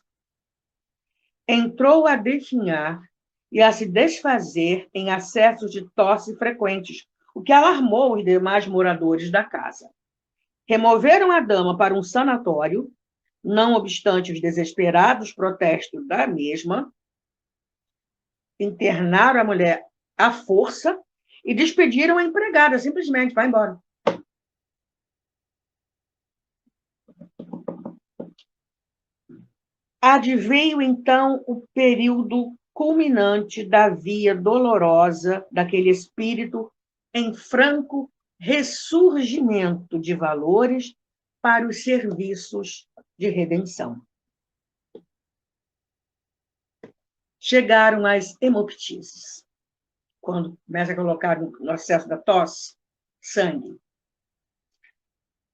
Entrou a definhar e a se desfazer em acessos de tosse frequentes, o que alarmou os demais moradores da casa. Removeram a dama para um sanatório, não obstante os desesperados protestos da mesma, internaram a mulher à força e despediram a empregada, simplesmente, vai embora. Adveio, então, o período culminante da via dolorosa daquele espírito em franco ressurgimento de valores para os serviços de redenção. Chegaram as hemoptises, quando começa a colocar no acesso da tosse, sangue.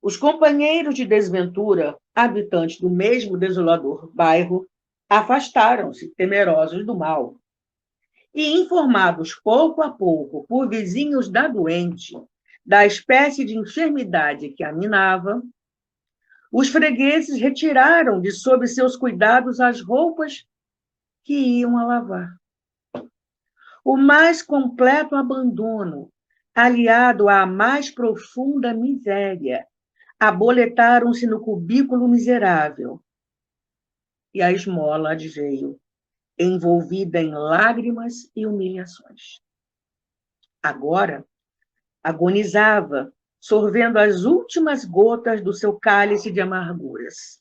Os companheiros de desventura, habitantes do mesmo desolador bairro, afastaram-se, temerosos do mal. E informados pouco a pouco por vizinhos da doente, da espécie de enfermidade que a minava, os fregueses retiraram de sob seus cuidados as roupas que iam a lavar. O mais completo abandono, aliado à mais profunda miséria, aboletaram-se no cubículo miserável. E a esmola adveio, envolvida em lágrimas e humilhações. Agora, agonizava, sorvendo as últimas gotas do seu cálice de amarguras.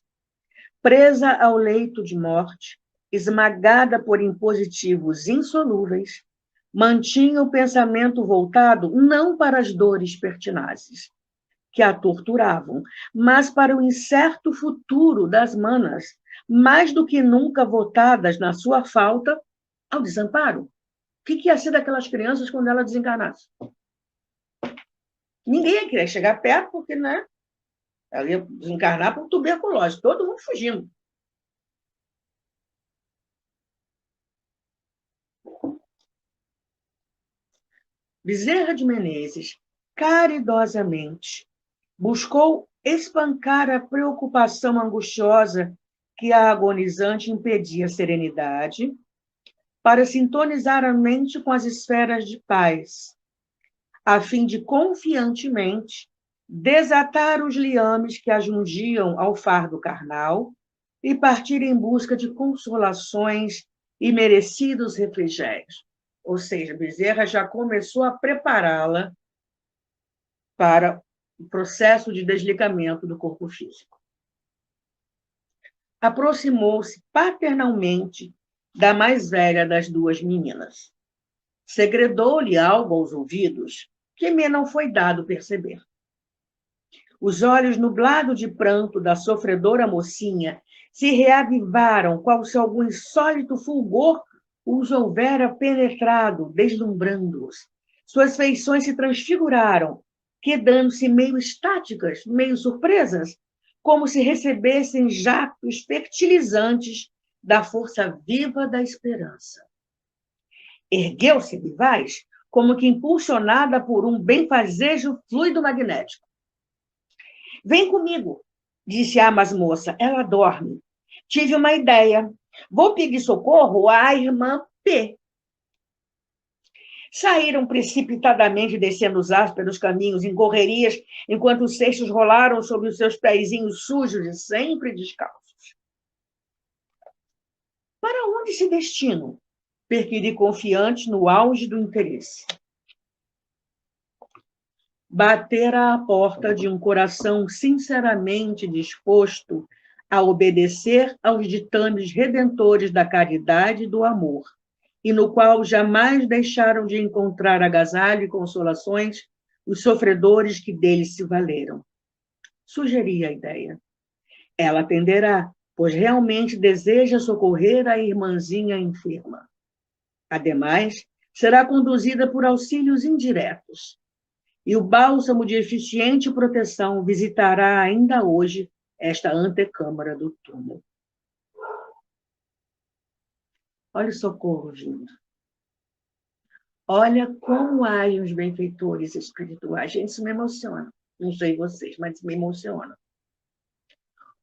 Presa ao leito de morte, esmagada por impositivos insolúveis, mantinha o pensamento voltado não para as dores pertinazes, que a torturavam, mas para o incerto futuro das manas, mais do que nunca votadas na sua falta ao desamparo. O que ia ser daquelas crianças quando ela desencarnasse? Ninguém ia querer chegar perto, porque, né, ela ia desencarnar por tuberculose, todo mundo fugindo. Bezerra de Menezes, caridosamente, buscou espancar a preocupação angustiosa que a agonizante impedia a serenidade, para sintonizar a mente com as esferas de paz, a fim de confiantemente desatar os liames que a jungiam ao fardo carnal e partir em busca de consolações e merecidos refrigérios. Ou seja, Bezerra já começou a prepará-la para o processo de desligamento do corpo físico. Aproximou-se paternalmente da mais velha das duas meninas. Segredou-lhe algo aos ouvidos que me não foi dado perceber. Os olhos nublados de pranto da sofredora mocinha se reavivaram, qual se algum insólito fulgor os houvera penetrado, deslumbrando-os. Suas feições se transfiguraram, quedando-se meio estáticas, meio surpresas, como se recebessem jactos fertilizantes da força viva da esperança. Ergueu-se vivaz, como que impulsionada por um benfazejo fluido magnético. Vem comigo, disse a masmoça, ela dorme. Tive uma ideia. Vou pedir socorro à irmã P. Saíram precipitadamente, descendo os ásperos caminhos em correrias, enquanto os cestos rolaram sobre os seus pezinhos sujos e sempre descalços. Para onde se destinam? Perquiri confiante no auge do interesse. Batera à porta de um coração sinceramente disposto a obedecer aos ditames redentores da caridade e do amor, e no qual jamais deixaram de encontrar agasalho e consolações os sofredores que deles se valeram. Sugeri a ideia. Ela atenderá, pois realmente deseja socorrer a irmãzinha enferma. Ademais, será conduzida por auxílios indiretos, e o bálsamo de eficiente proteção visitará ainda hoje esta antecâmara do túmulo. Olha o socorro vindo. Olha como agem os benfeitores espirituais. Gente, isso me emociona. Não sei vocês, mas me emociona.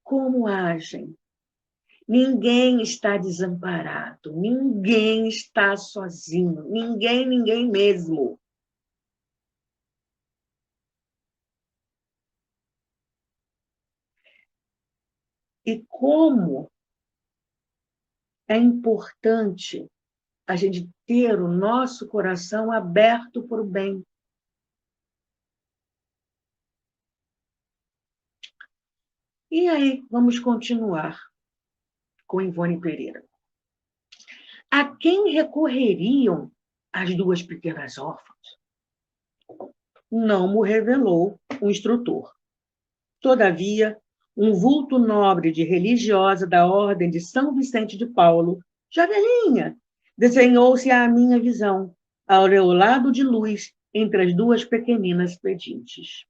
como agem. Ninguém está desamparado, ninguém está sozinho, ninguém mesmo. E como é importante a gente ter o nosso coração aberto para o bem. E aí, vamos continuar com Ivone Pereira. A quem recorreriam as duas pequenas órfãs? Não mo revelou o instrutor. Todavia, um vulto nobre de religiosa da ordem de São Vicente de Paulo, já velhinha, desenhou-se à minha visão, aureolado de luz entre as duas pequeninas pedintes.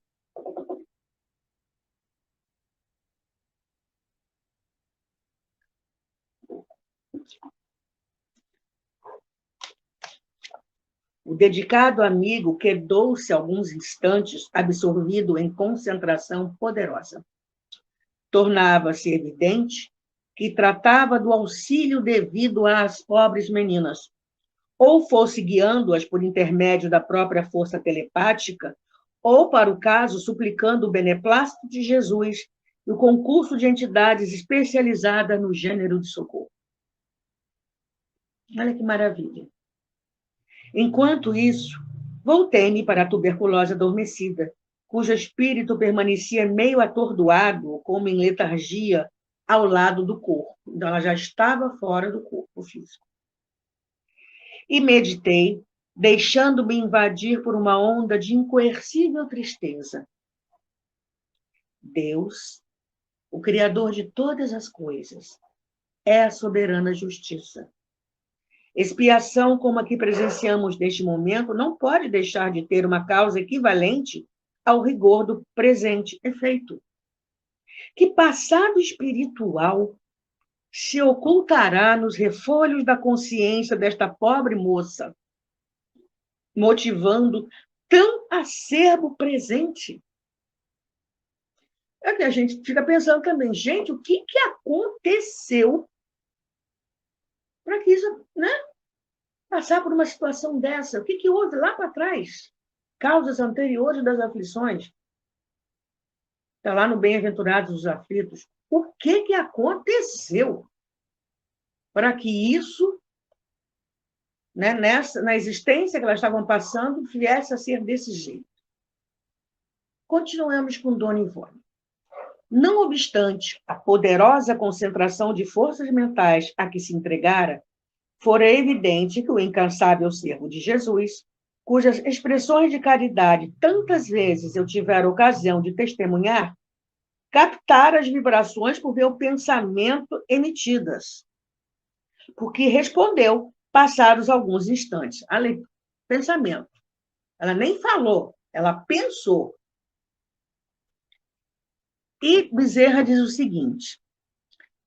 O dedicado amigo quedou-se alguns instantes absorvido em concentração poderosa. Tornava-se evidente que tratava do auxílio devido às pobres meninas, ou fosse guiando-as por intermédio da própria força telepática, ou, para o caso, suplicando o beneplácito de Jesus e o concurso de entidades especializadas no gênero de socorro. Olha que maravilha. Enquanto isso, voltei-me para a tuberculose adormecida, cujo espírito permanecia meio atordoado, como em letargia, ao lado do corpo. Então, ela já estava fora do corpo físico. E meditei, deixando-me invadir por uma onda de incoercível tristeza. Deus, o Criador de todas as coisas, é a soberana justiça. Expiação como a que presenciamos neste momento não pode deixar de ter uma causa equivalente ao rigor do presente efeito. Que passado espiritual se ocultará nos refolhos da consciência desta pobre moça, motivando tão acerbo presente? É que a gente fica pensando também, gente, o que aconteceu para que isso, né, passar por uma situação dessa? O que houve lá para trás? Causas anteriores das aflições. Está lá no Bem-aventurados os aflitos. O que aconteceu para que isso, né, na existência que elas estavam passando, viesse a ser desse jeito? Continuamos com Dona Ivone. Não obstante a poderosa concentração de forças mentais a que se entregara, fora evidente que o incansável servo de Jesus, cujas expressões de caridade tantas vezes eu tivera ocasião de testemunhar, captara as vibrações por meu pensamento emitidas, porque respondeu, passados alguns instantes. Pensamento. Ela nem falou, ela pensou. E Bezerra diz o seguinte: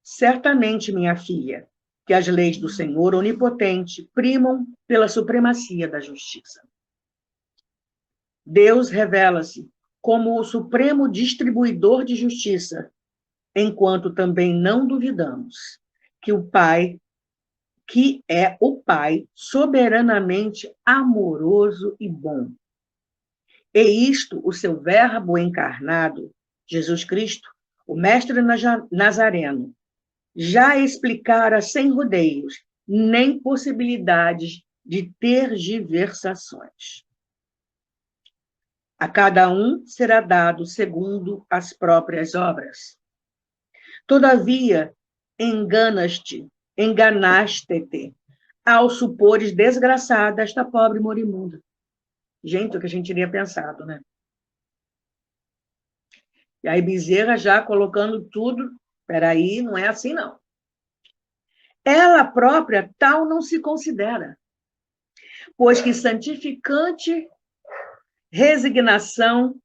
certamente, minha filha, que as leis do Senhor onipotente primam pela supremacia da justiça. Deus revela-se como o supremo distribuidor de justiça, enquanto também não duvidamos que é o Pai soberanamente amoroso e bom. E isto, o seu verbo encarnado, Jesus Cristo, o mestre nazareno, já explicara sem rodeios, nem possibilidades de tergiversações. A cada um será dado segundo as próprias obras. Todavia, enganaste-te, ao supores desgraçada esta pobre moribunda. Gente, o que a gente teria pensado, né? E aí Bezerra já colocando tudo, peraí, não é assim não. Ela própria tal não se considera, pois que santificante resignação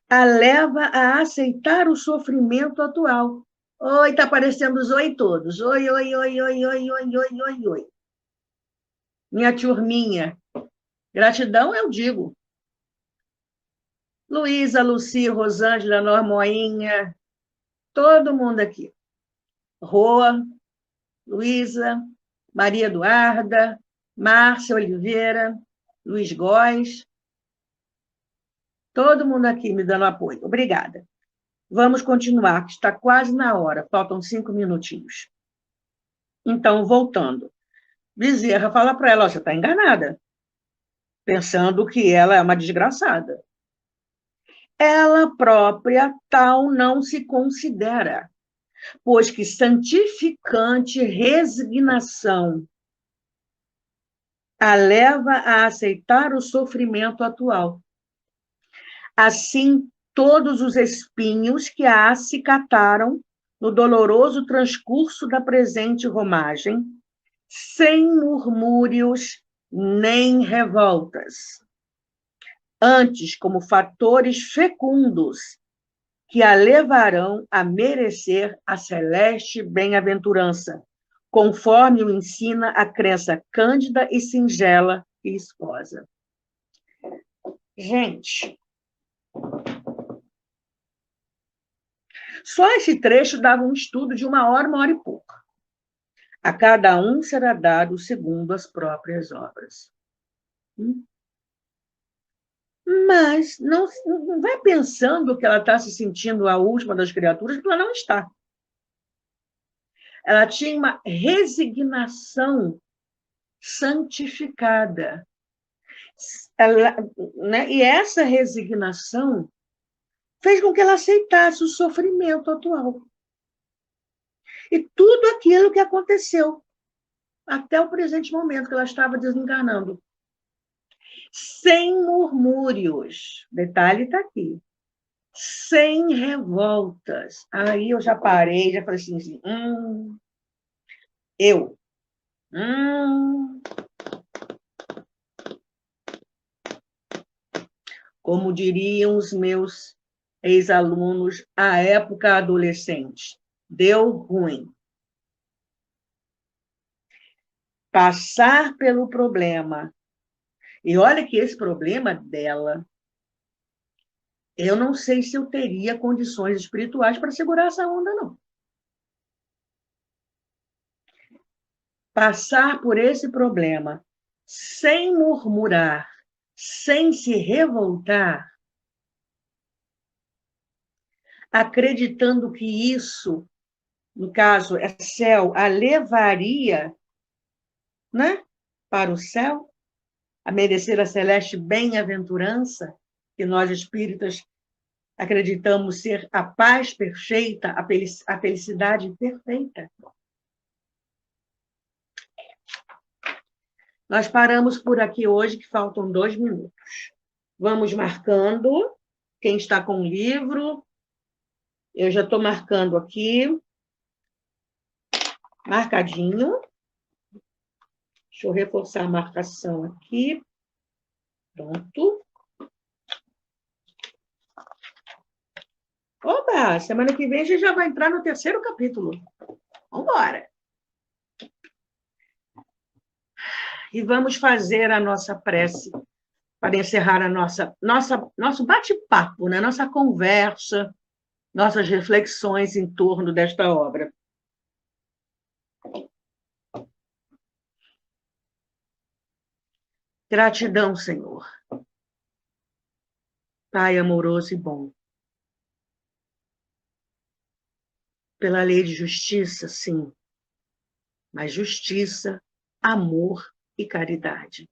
a leva a aceitar o sofrimento atual. Oi, tá aparecendo os oi todos. Oi, oi, oi, oi, oi, oi, oi, oi, oi. Minha turminha. Gratidão, eu digo. Luísa, Luci, Rosângela, Normoinha, Todo mundo aqui. Roa, Luísa, Maria Eduarda, Márcia Oliveira, Luiz Góes. Todo mundo aqui me dando apoio. Obrigada. Vamos continuar, que está quase na hora. Faltam 5 minutinhos. Então, voltando. Bezerra fala para ela, você está enganada, pensando que ela é uma desgraçada. Ela própria tal não se considera, pois que santificante resignação a leva a aceitar o sofrimento atual. Assim, todos os espinhos que a acicataram no doloroso transcurso da presente romagem, sem murmúrios nem revoltas, antes como fatores fecundos que a levarão a merecer a celeste bem-aventurança, conforme o ensina a crença cândida e singela e esposa. Gente, só esse trecho dava um estudo de 1 hora e pouco. A cada um será dado segundo as próprias obras. Mas não vai pensando que ela está se sentindo a última das criaturas, porque ela não está. Ela tinha uma resignação santificada. Né? E essa resignação fez com que ela aceitasse o sofrimento atual. E tudo aquilo que aconteceu até o presente momento que ela estava desencarnando. Sem murmúrios. Detalhe está aqui. Sem revoltas. Aí eu já parei, já falei assim, eu. Como diriam os meus ex-alunos, à época adolescente, deu ruim. Passar pelo problema. E olha que esse problema dela, eu não sei se eu teria condições espirituais para segurar essa onda, não. Passar por esse problema sem murmurar, sem se revoltar, acreditando que isso, no caso, é céu, a levaria, né, para o céu, a merecer a celeste bem-aventurança, que nós espíritas acreditamos ser a paz perfeita, a felicidade perfeita. Nós paramos por aqui hoje, que faltam 2 minutos. Vamos marcando. Quem está com o livro, eu já estou marcando aqui. Marcadinho. Deixa eu reforçar a marcação aqui. Pronto. Oba! Semana que vem a gente já vai entrar no 3º capítulo. Vamos embora. E vamos fazer a nossa prece para encerrar a nosso bate-papo, né? Nossa conversa, nossas reflexões em torno desta obra. Gratidão, Senhor. Pai amoroso e bom. Pela lei de justiça, sim, mas justiça, amor e caridade.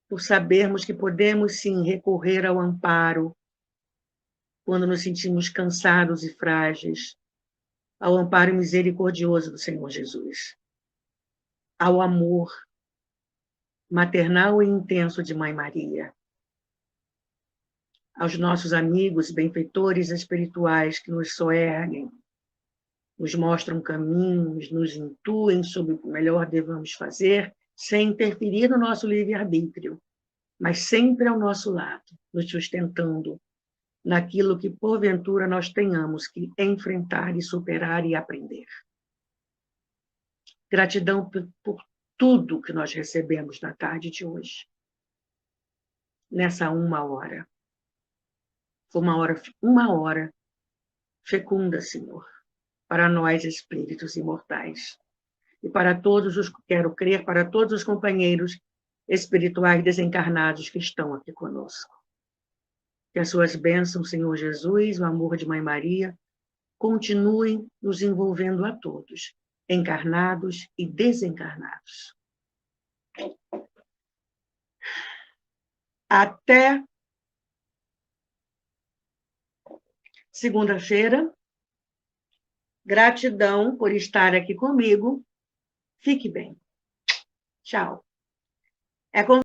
Por sabermos que podemos, sim, recorrer ao amparo quando nos sentimos cansados e frágeis, ao amparo misericordioso do Senhor Jesus, ao amor maternal e intenso de Mãe Maria, aos nossos amigos benfeitores espirituais que nos soerguem, nos mostram caminhos, nos intuem sobre o que melhor devemos fazer, sem interferir no nosso livre-arbítrio, mas sempre ao nosso lado, nos sustentando naquilo que, porventura, nós tenhamos que enfrentar e superar e aprender. Gratidão por tudo que nós recebemos na tarde de hoje, nessa 1 hora. Foi uma hora fecunda, Senhor, para nós, espíritos imortais. E para todos os, quero crer, para todos os companheiros espirituais desencarnados que estão aqui conosco. Que as suas bênçãos, Senhor Jesus, o amor de Mãe Maria, continuem nos envolvendo a todos, encarnados e desencarnados. Até segunda-feira. Gratidão por estar aqui comigo. Fique bem. Tchau. É com